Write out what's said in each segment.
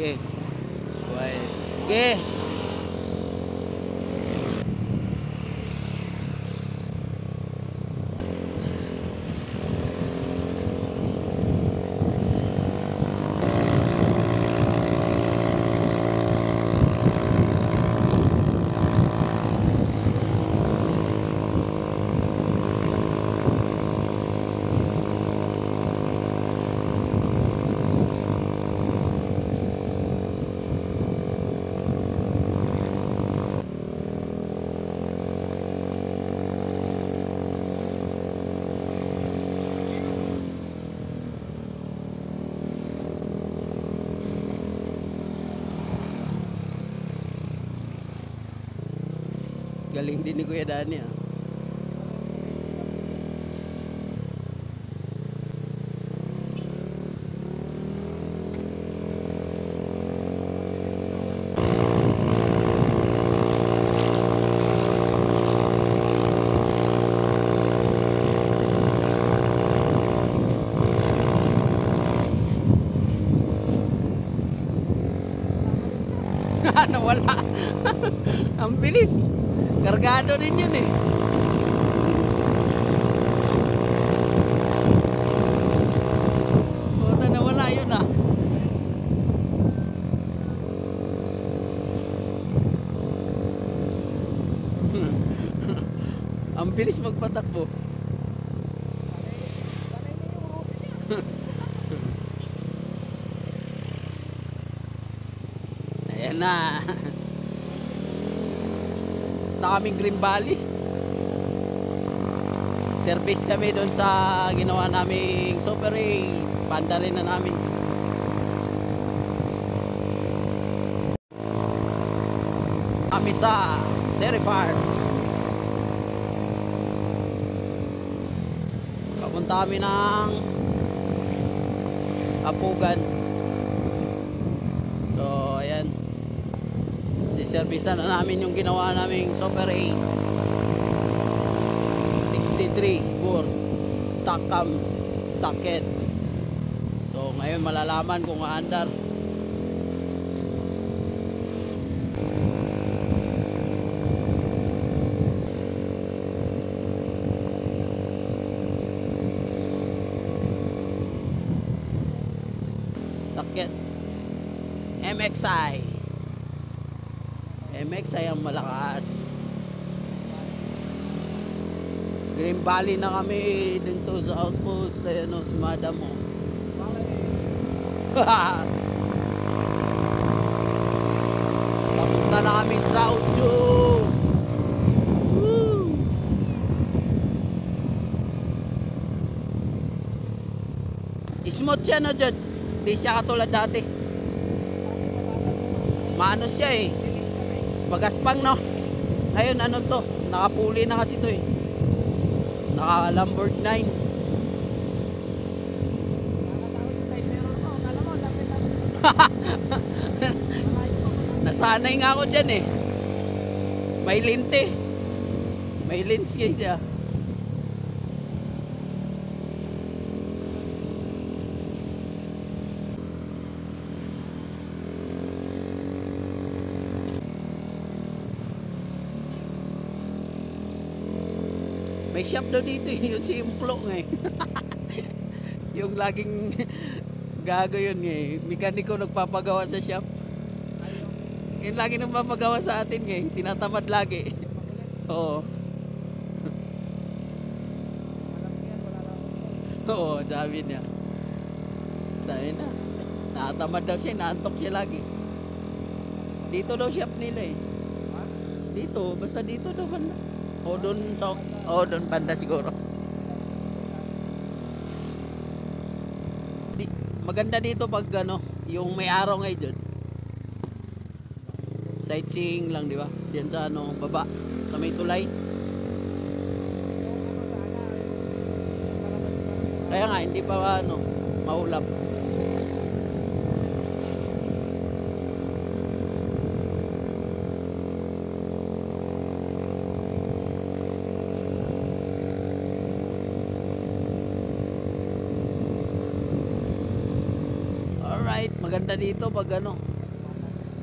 Okay. Well, okay. Galing din ni Kuya Dani ah. Nawala. Ang bilis. Kargado din yun eh. Puta, nawala yun ah. Ang bilis magpatakbo. Ayan na. Na kaming Green Valley. Service kami doon sa ginawa naming Super 8. Panda rin na namin. Kami sa Dairy Farm. Papunta kami ng Apugan. So ayan, siservisan na namin yung ginawa naming Super 8 63 bore stock cams, stock head. So ngayon malalaman kung aandar. Sakit MXI ang malakas. Green Valley na kami dito sa outpost. Ayan o, si Madam mo. Papunta na kami sa Ujo. Smooth siya no Jod. Hindi siya katulad dati. Maano siya eh. Magaspang no. Ngayon ano to, nakapuli na kasi to eh. Naka Lambert 9. Nasanay nga ako dyan eh. May linte. May lens guys siya. May shop daw dito yung simplo nga eh. Yung laging gago yun nga eh. Mekaniko nagpapagawa sa shop. Yung lagi nagpapagawa sa atin nga eh. Tinatamad lagi. Oo. Oo, sabi niya. Sabi na. Nakatamad daw siya, naantok siya lagi. Dito daw shop nila eh. Dito, basta dito daw man. O doon sa doon banda siguro. Maganda dito pag ano, yung may araw ngayon. Sightseeing lang, di ba? Diyan sa ano, baba, sa may tulay. Kaya nga hindi pa ano, maulap. Alright, maganda dito pag ano,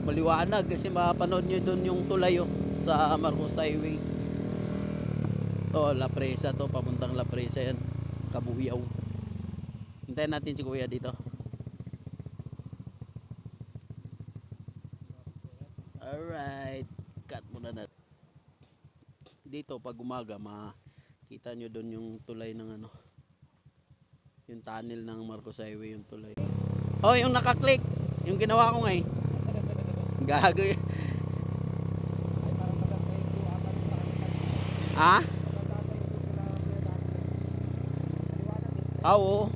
maliwanag kasi mapanood nyo doon yung tulay oh, sa Marcos Highway. To, La Presa to, papuntang La Presa yan, Kabuyaw. Hintayin natin si Kuya dito. Alright, cut muna natin. Dito pag umaga makita nyo doon yung tulay ng ano, yung tunnel ng Marcos Highway, yung tulay. Oh, yung naka-click, yung ginawa ko nga eh. Gago yun. Ha? Oo.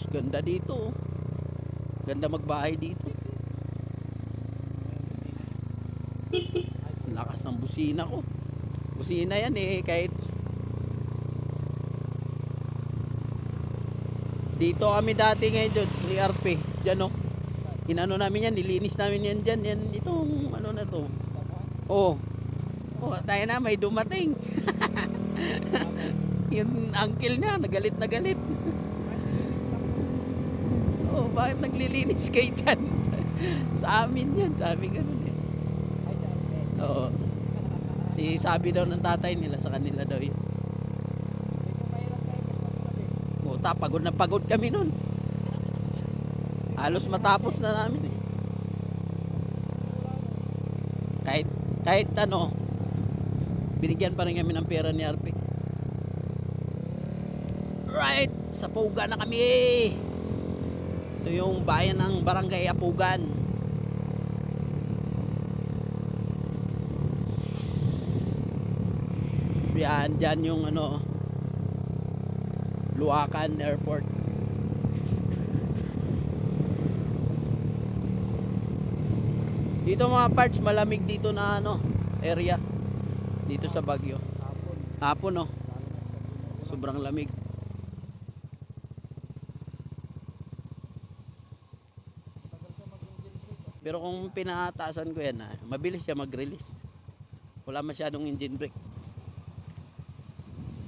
Ganda dito. Ganda magbahay dito. Lakas ng busina ko. Busina yan eh, kahit dito kami dati ngayon ni RP, dyan o. Inano namin yan, nilinis namin yan dyan. Yan, itong ano na to. Oh. Oh, tayo na, may dumating. Yung uncle niya, nagalit na galit. Oh, bakit naglilinis kayo dyan? Sa amin yan, sabi ganun eh. Oo. Sabi daw ng tatay nila, sa kanila daw yun. Pagod na pagod kami nun. Halos matapos na namin eh. Kahit ano, binigyan pa rin kami ng pera ni RP. Right, sa Apugan na kami. Ito yung bayan ng Barangay Apugan. Yan, dyan yung ano, Luacan Airport. Dito mga parts, malamig dito na ano, area. Dito sa Baguio. Hapon no. Sobrang lamig. Pero kung pinataasan ko yan, mabilis siya mag-release. Wala masyadong engine brake.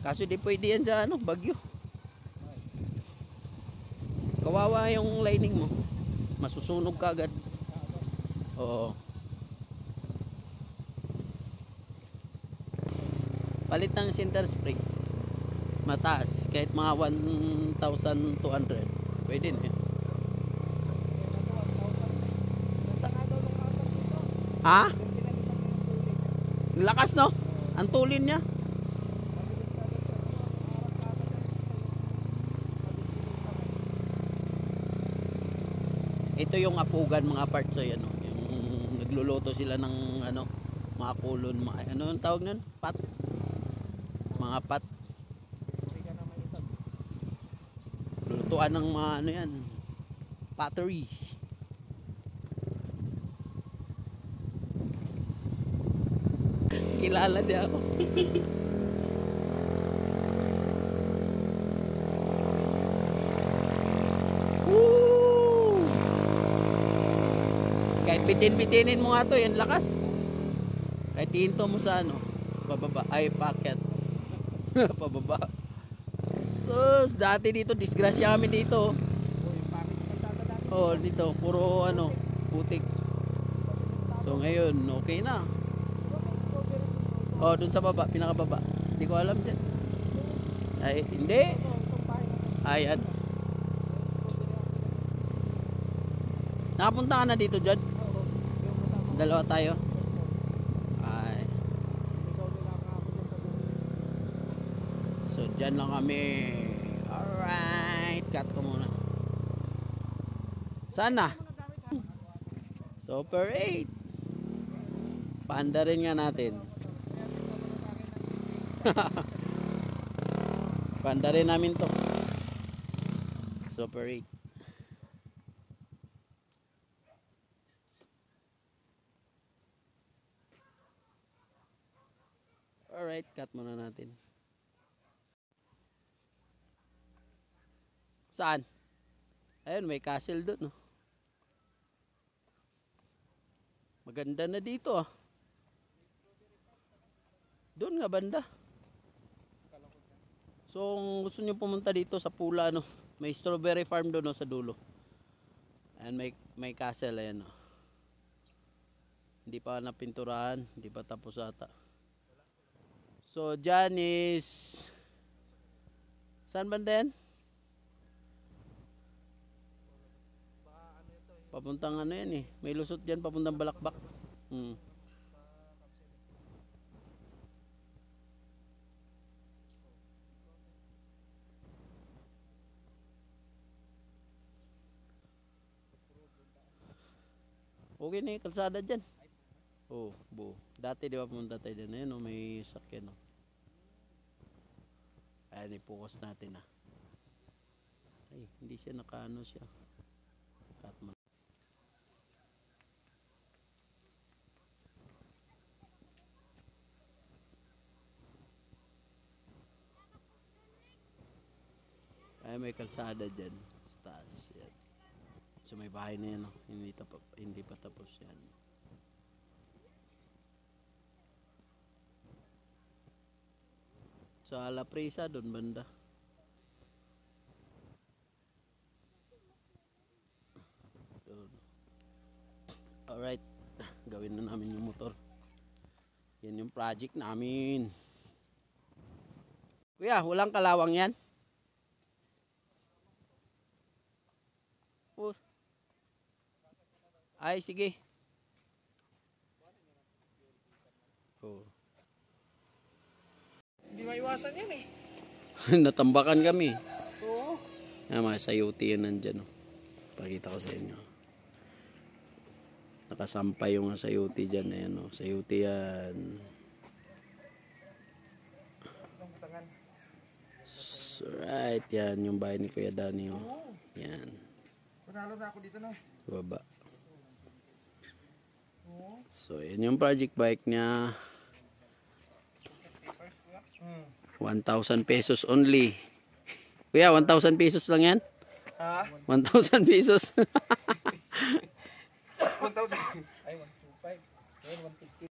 Kaso di pwede yan sa ano, Baguio. Kawawa yung lining mo. Masusunog ka agad. Oo. Palit ng center spring. Mataas. Kahit mga 1,200. Pwede na yun. Ha? Lakas no? Ang tulin niya. Ito yung Apugan mga parts so yan, yung nagluluto sila ng ano, mga kulon, ano ang tawag nun? Pat. Mga pat. Lulutuan ng mga ano yan, pottery. Kilala niya ako. Kahit bitin-bitinin mo nga to, yan lakas. Kahit hinto mo sa ano, pababa, ay packet. Pababa. Sus, dati dito, disgrasya kami dito. Oh, dito, puro ano, putik. So ngayon, okay na. Oh, dun sa baba, pinakababa. Hindi ko alam dyan. Ay, hindi. Ayan. Nakapunta ka na dito, Jod? Dalawa tayo. Ay. So, dyan lang kami. Alright. Cut ko muna. Saan na? Super 8. Panda rin nga natin. Panda rin namin to. Super 8. Alright, cut muna natin. Saan? Ayun, may castle doon. No? Maganda na dito ah. Doon nga banda. So kung gusto niyo pumunta dito sa Pula, no, May strawberry farm doon no, sa dulo. And may castle ayan no. Hindi pa napinturahan, hindi pa tapos ata. So dyan is saan banda yan? Papuntang ano yan eh. May lusot dyan papuntang Balakbak. Okay na yung kalsada dyan. Oh, buo. Dati di ba pumunta tayo dyan? Ayun, oh, may sakyan. Oh. Ayan, i-focus natin ah. Ay, hindi siya nakaano siya. Katman. Ay, may kalsada dyan. Sa taas. Yan. So may bahay na yan. Oh. Hindi pa tapos yan. Sa La Prisa, doon banda. Doon. Alright. Gawin na namin yung motor. Yan yung project namin. Kuya, walang kalawang yan? Oh. Ay, sige. Oh. Hindi maiwasan yan eh. Natambakan kami. Oo. Mga sayuti yun nandyan. Oh. Pakita ko sa inyo. Nakasampay yung sayuti dyan. Ayan, oh. Sayuti yan. So, right. Yan yung bahay ni Kuya Danny. Oh. Yan. Panalo na ako dito no. Baba. So, yan yung project bike niya. 1,000 pesos only. Kuya, 1,000 pesos lang yan? Ha? 1,000 pesos. 1,000. Ay, 1,250. Ayun, 150.